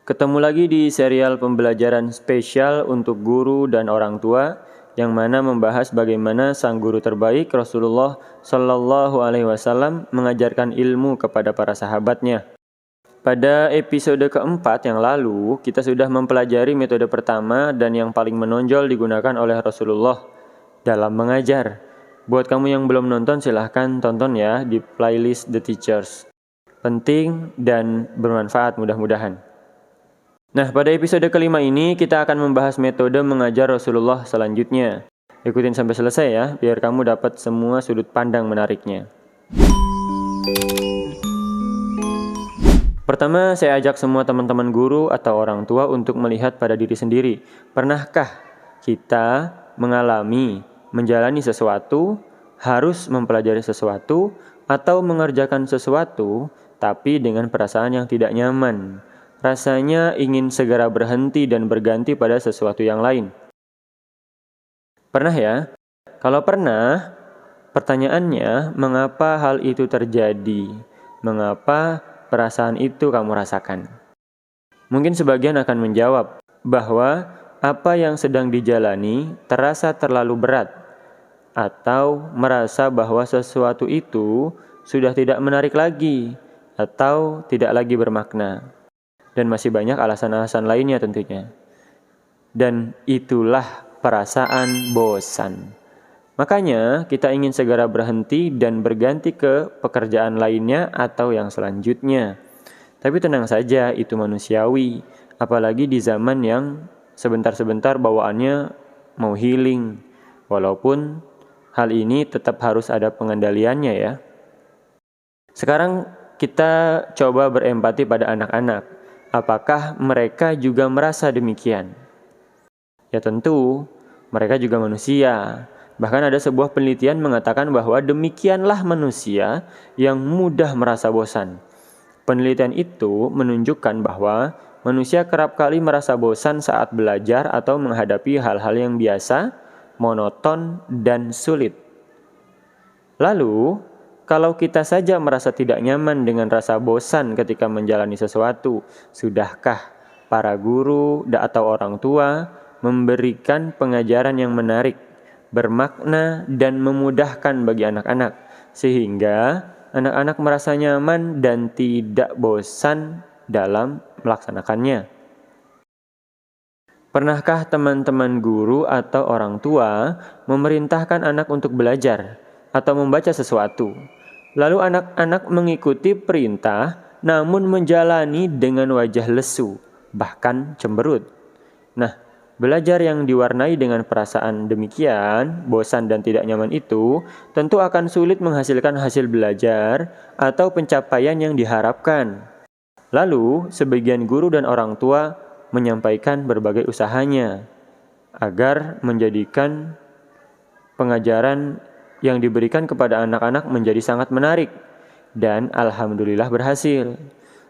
Ketemu lagi di serial pembelajaran spesial untuk guru dan orang tua yang mana membahas bagaimana sang guru terbaik Rasulullah Shallallahu Alaihi Wasallam mengajarkan ilmu kepada para sahabatnya. Pada episode keempat yang lalu, kita sudah mempelajari metode pertama dan yang paling menonjol digunakan oleh Rasulullah dalam mengajar. Buat kamu yang belum nonton, silahkan tonton ya di playlist The Teachers. Penting dan bermanfaat mudah-mudahan. Nah, pada episode kelima ini kita akan membahas metode mengajar Rasulullah selanjutnya. Ikutin sampai selesai ya, biar kamu dapat semua sudut pandang menariknya. Pertama, saya ajak semua teman-teman guru atau orang tua untuk melihat pada diri sendiri. Pernahkah kita mengalami, menjalani sesuatu, harus mempelajari sesuatu, atau mengerjakan sesuatu, tapi dengan perasaan yang tidak nyaman? Rasanya ingin segera berhenti dan berganti pada sesuatu yang lain. Pernah ya? Kalau pernah, pertanyaannya, mengapa hal itu terjadi? Mengapa perasaan itu kamu rasakan? Mungkin sebagian akan menjawab bahwa apa yang sedang dijalani terasa terlalu berat, atau merasa bahwa sesuatu itu sudah tidak menarik lagi, atau tidak lagi bermakna. Dan masih banyak alasan-alasan lainnya tentunya. Dan itulah perasaan bosan. Makanya kita ingin segera berhenti dan berganti ke pekerjaan lainnya atau yang selanjutnya. Tapi tenang saja, itu manusiawi. Apalagi di zaman yang sebentar-sebentar bawaannya mau healing. Walaupun hal ini tetap harus ada pengendaliannya ya. Sekarang kita coba berempati pada anak-anak. Apakah mereka juga merasa demikian? Ya tentu, mereka juga manusia. Bahkan ada sebuah penelitian mengatakan bahwa demikianlah manusia yang mudah merasa bosan. Penelitian itu menunjukkan bahwa manusia kerap kali merasa bosan saat belajar atau menghadapi hal-hal yang biasa, monoton, dan sulit. Lalu, kalau kita saja merasa tidak nyaman dengan rasa bosan ketika menjalani sesuatu, sudahkah para guru atau orang tua memberikan pengajaran yang menarik, bermakna, dan memudahkan bagi anak-anak, sehingga anak-anak merasa nyaman dan tidak bosan dalam melaksanakannya? Pernahkah teman-teman guru atau orang tua memerintahkan anak untuk belajar atau membaca sesuatu, lalu anak-anak mengikuti perintah namun menjalani dengan wajah lesu, bahkan cemberut? Nah, belajar yang diwarnai dengan perasaan demikian, bosan dan tidak nyaman itu, tentu akan sulit menghasilkan hasil belajar atau pencapaian yang diharapkan. Lalu, sebagian guru dan orang tua menyampaikan berbagai usahanya agar menjadikan pengajaran yang diberikan kepada anak-anak menjadi sangat menarik, dan alhamdulillah berhasil.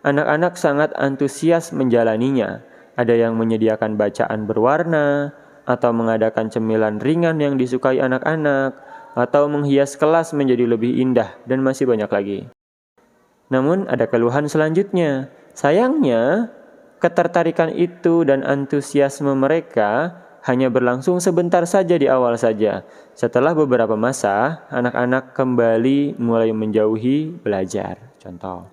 Anak-anak sangat antusias menjalaninya. Ada yang menyediakan bacaan berwarna, atau mengadakan cemilan ringan yang disukai anak-anak, atau menghias kelas menjadi lebih indah, dan masih banyak lagi. Namun ada keluhan selanjutnya. Sayangnya, ketertarikan itu dan antusiasme mereka hanya berlangsung sebentar saja di awal saja. Setelah beberapa masa, anak-anak kembali mulai menjauhi belajar. Contoh.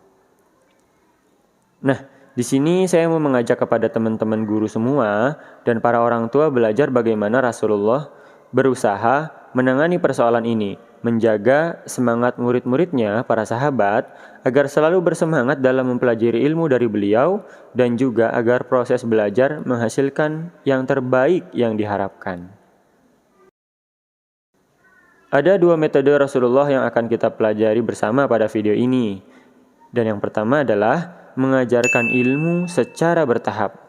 Nah, di sini saya mau mengajak kepada teman-teman guru semua dan para orang tua belajar bagaimana Rasulullah berusaha menangani persoalan ini, menjaga semangat murid-muridnya, para sahabat, agar selalu bersemangat dalam mempelajari ilmu dari beliau, dan juga agar proses belajar menghasilkan yang terbaik yang diharapkan. Ada dua metode Rasulullah yang akan kita pelajari bersama pada video ini. Dan yang pertama adalah mengajarkan ilmu secara bertahap.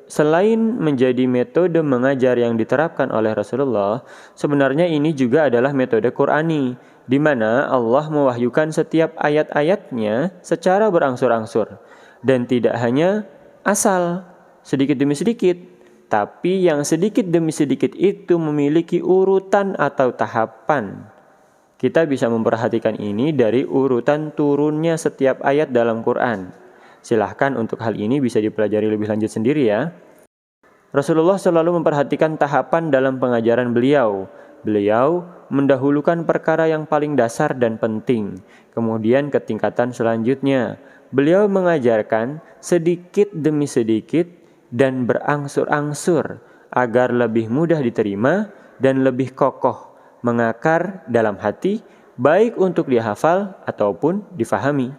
Selain menjadi metode mengajar yang diterapkan oleh Rasulullah, sebenarnya ini juga adalah metode Qur'ani, di mana Allah mewahyukan setiap ayat-ayatnya secara berangsur-angsur, dan tidak hanya asal, sedikit demi sedikit, tapi yang sedikit demi sedikit itu memiliki urutan atau tahapan. Kita bisa memperhatikan ini dari urutan turunnya setiap ayat dalam Quran. Silahkan untuk hal ini bisa dipelajari lebih lanjut sendiri ya. Rasulullah selalu memperhatikan tahapan dalam pengajaran beliau. Beliau mendahulukan perkara yang paling dasar dan penting. Kemudian ke tingkatan selanjutnya, beliau mengajarkan sedikit demi sedikit dan berangsur-angsur agar lebih mudah diterima dan lebih kokoh mengakar dalam hati, baik untuk dihafal ataupun difahami.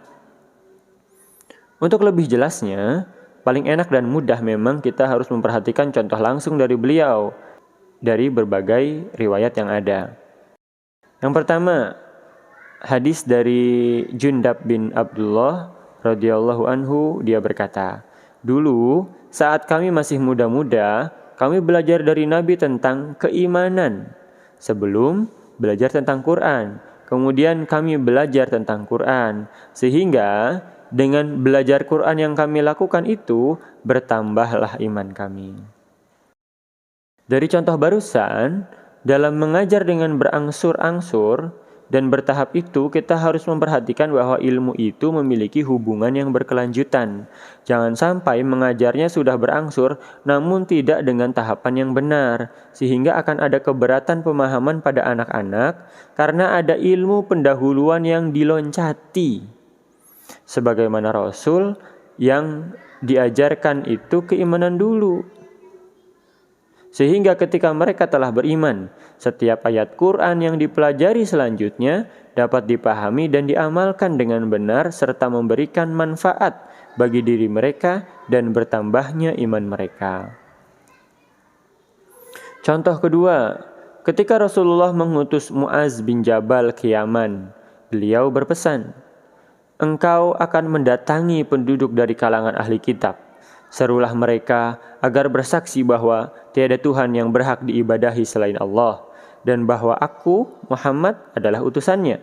Untuk lebih jelasnya, paling enak dan mudah memang kita harus memperhatikan contoh langsung dari beliau dari berbagai riwayat yang ada. Yang pertama, hadis dari Jundab bin Abdullah radhiyallahu anhu, dia berkata, "Dulu saat kami masih muda-muda, kami belajar dari Nabi tentang keimanan sebelum belajar tentang Quran. Kemudian kami belajar tentang Quran, sehingga dengan belajar Quran yang kami lakukan itu, bertambahlah iman kami." Dari contoh barusan, dalam mengajar dengan berangsur-angsur dan bertahap itu, kita harus memperhatikan bahwa ilmu itu memiliki hubungan yang berkelanjutan. Jangan sampai mengajarnya sudah berangsur, namun tidak dengan tahapan yang benar, sehingga akan ada keberatan pemahaman pada anak-anak karena ada ilmu pendahuluan yang diloncati. Sebagaimana Rasul yang diajarkan itu keimanan dulu. Sehingga ketika mereka telah beriman, setiap ayat Quran yang dipelajari selanjutnya dapat dipahami dan diamalkan dengan benar serta memberikan manfaat bagi diri mereka dan bertambahnya iman mereka. Contoh kedua, ketika Rasulullah mengutus Muaz bin Jabal ke Yaman, beliau berpesan, "Engkau akan mendatangi penduduk dari kalangan ahli kitab. Serulah mereka agar bersaksi bahwa tiada Tuhan yang berhak diibadahi selain Allah, dan bahwa aku, Muhammad, adalah utusannya.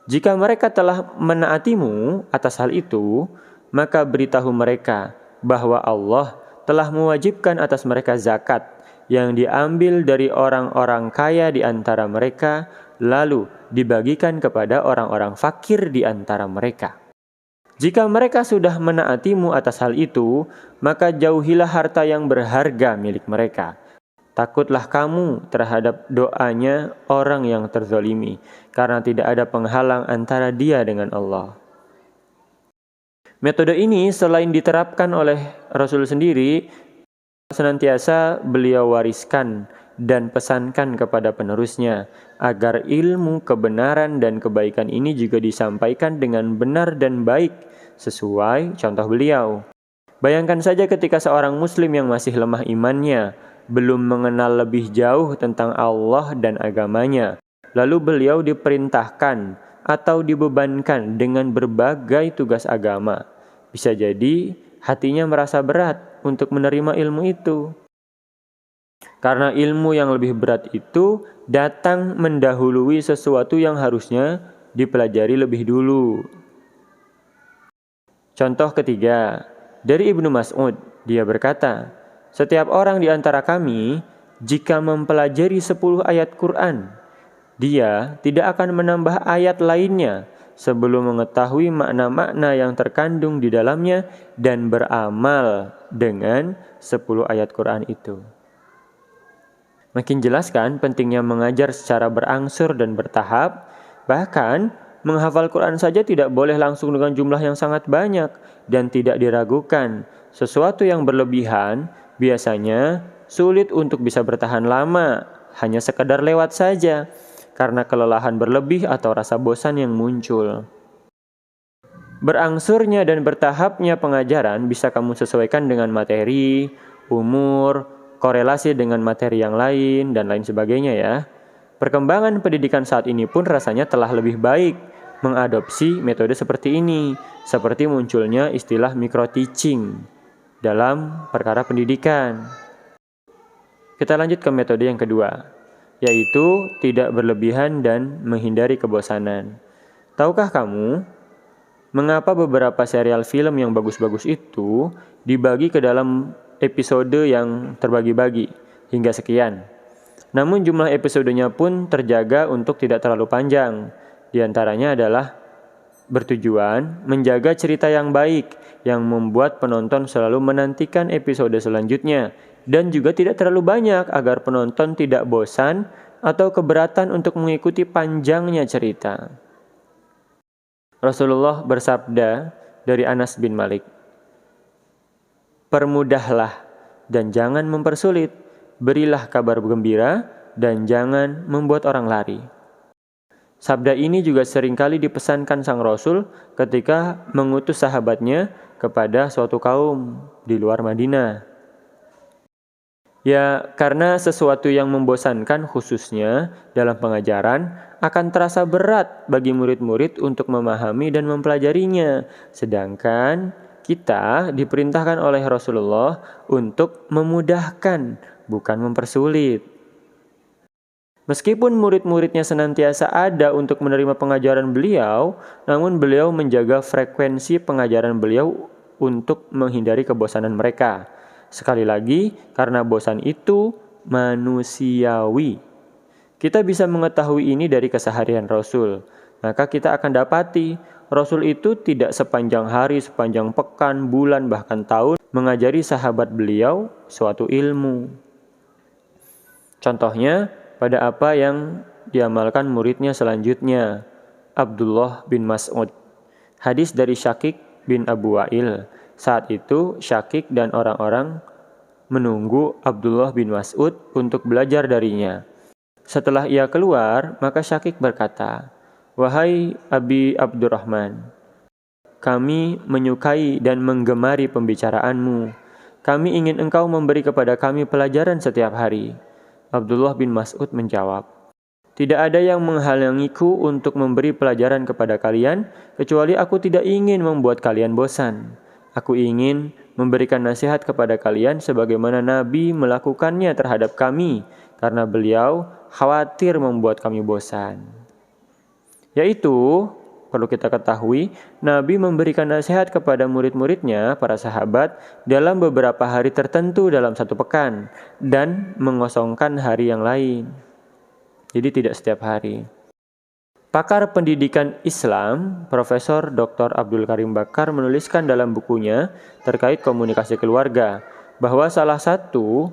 Jika mereka telah menaatimu atas hal itu, maka beritahu mereka bahwa Allah telah mewajibkan atas mereka zakat yang diambil dari orang-orang kaya di antara mereka, lalu dibagikan kepada orang-orang fakir di antara mereka. Jika mereka sudah menaatimu atas hal itu, maka jauhilah harta yang berharga milik mereka. Takutlah kamu terhadap doanya orang yang terzalimi, karena tidak ada penghalang antara dia dengan Allah." Metode ini selain diterapkan oleh Rasul sendiri, senantiasa beliau wariskan dan pesankan kepada penerusnya agar ilmu kebenaran dan kebaikan ini juga disampaikan dengan benar dan baik sesuai contoh beliau. Bayangkan saja ketika seorang muslim yang masih lemah imannya, belum mengenal lebih jauh tentang Allah dan agamanya, lalu beliau diperintahkan atau dibebankan dengan berbagai tugas agama. Bisa jadi hatinya merasa berat untuk menerima ilmu itu. Karena ilmu yang lebih berat itu datang mendahului sesuatu yang harusnya dipelajari lebih dulu. Contoh ketiga, dari Ibnu Mas'ud, dia berkata, "Setiap orang di antara kami, jika mempelajari 10 ayat Quran, dia tidak akan menambah ayat lainnya sebelum mengetahui makna-makna yang terkandung di dalamnya dan beramal dengan 10 ayat Quran itu." Makin jelas kan pentingnya mengajar secara berangsur dan bertahap. Bahkan menghafal Quran saja tidak boleh langsung dengan jumlah yang sangat banyak dan tidak diragukan. Sesuatu yang berlebihan biasanya sulit untuk bisa bertahan lama, hanya sekedar lewat saja karena kelelahan berlebih atau rasa bosan yang muncul. Berangsurnya dan bertahapnya pengajaran bisa kamu sesuaikan dengan materi, umur, korelasi dengan materi yang lain, dan lain sebagainya ya. Perkembangan pendidikan saat ini pun rasanya telah lebih baik mengadopsi metode seperti ini, seperti munculnya istilah micro-teaching dalam perkara pendidikan. Kita lanjut ke metode yang kedua, yaitu tidak berlebihan dan menghindari kebosanan. Tahukah kamu mengapa beberapa serial film yang bagus-bagus itu dibagi ke dalam episode yang terbagi-bagi hingga sekian? Namun jumlah episodenya pun terjaga untuk tidak terlalu panjang. Di antaranya adalah bertujuan menjaga cerita yang baik yang membuat penonton selalu menantikan episode selanjutnya, dan juga tidak terlalu banyak agar penonton tidak bosan atau keberatan untuk mengikuti panjangnya cerita. Rasulullah bersabda dari Anas bin Malik, "Permudahlah dan jangan mempersulit, berilah kabar gembira dan jangan membuat orang lari." Sabda ini juga seringkali dipesankan sang Rasul ketika mengutus sahabatnya kepada suatu kaum di luar Madinah. Ya, karena sesuatu yang membosankan khususnya dalam pengajaran akan terasa berat bagi murid-murid untuk memahami dan mempelajarinya. Sedangkan kita diperintahkan oleh Rasulullah untuk memudahkan, bukan mempersulit. Meskipun murid-muridnya senantiasa ada untuk menerima pengajaran beliau, namun beliau menjaga frekuensi pengajaran beliau untuk menghindari kebosanan mereka. Sekali lagi, karena bosan itu manusiawi. Kita bisa mengetahui ini dari keseharian Rasul. Maka kita akan dapati, Rasul itu tidak sepanjang hari, sepanjang pekan, bulan, bahkan tahun mengajari sahabat beliau suatu ilmu. Contohnya, pada apa yang diamalkan muridnya selanjutnya, Abdullah bin Mas'ud. Hadis dari Syakik bin Abu Wa'il. Saat itu Syakik dan orang-orang menunggu Abdullah bin Mas'ud untuk belajar darinya. Setelah ia keluar, maka Syakik berkata, "Wahai Abi Abdurrahman, kami menyukai dan menggemari pembicaraanmu. Kami ingin engkau memberi kepada kami pelajaran setiap hari." Abdullah bin Mas'ud menjawab, "Tidak ada yang menghalangiku untuk memberi pelajaran kepada kalian, kecuali aku tidak ingin membuat kalian bosan. Aku ingin memberikan nasihat kepada kalian sebagaimana Nabi melakukannya terhadap kami, karena beliau khawatir membuat kami bosan." Yaitu, perlu kita ketahui, Nabi memberikan nasihat kepada murid-muridnya, para sahabat, dalam beberapa hari tertentu dalam satu pekan, dan mengosongkan hari yang lain. Jadi tidak setiap hari. Pakar pendidikan Islam, Profesor Dr. Abdul Karim Bakar menuliskan dalam bukunya terkait komunikasi keluarga, bahwa salah satu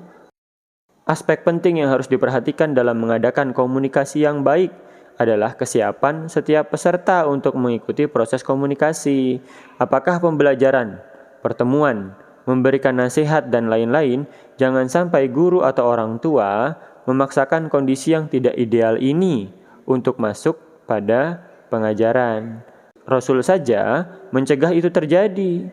aspek penting yang harus diperhatikan dalam mengadakan komunikasi yang baik adalah kesiapan setiap peserta untuk mengikuti proses komunikasi. Apakah pembelajaran, pertemuan, memberikan nasihat, dan lain-lain, jangan sampai guru atau orang tua memaksakan kondisi yang tidak ideal ini untuk masuk pada pengajaran. Rasul saja mencegah itu terjadi,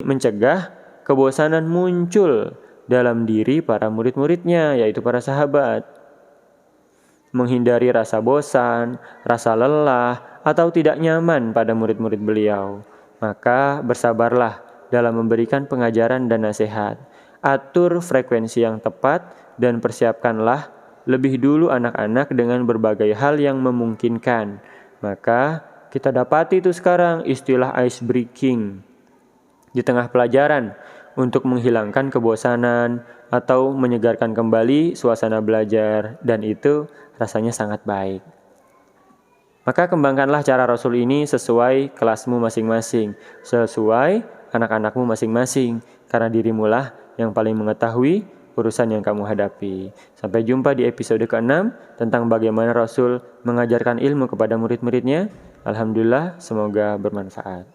mencegah kebosanan muncul dalam diri para murid-muridnya, yaitu para sahabat. Menghindari rasa bosan, rasa lelah, atau tidak nyaman pada murid-murid beliau. Maka bersabarlah dalam memberikan pengajaran dan nasihat. Atur frekuensi yang tepat dan persiapkanlah lebih dulu anak-anak dengan berbagai hal yang memungkinkan. Maka kita dapati itu sekarang istilah ice breaking di tengah pelajaran untuk menghilangkan kebosanan atau menyegarkan kembali suasana belajar, dan itu rasanya sangat baik. Maka kembangkanlah cara Rasul ini sesuai kelasmu masing-masing, sesuai anak-anakmu masing-masing, karena dirimulah yang paling mengetahui urusan yang kamu hadapi. Sampai jumpa di episode ke-6 tentang bagaimana Rasul mengajarkan ilmu kepada murid-muridnya. Alhamdulillah, semoga bermanfaat.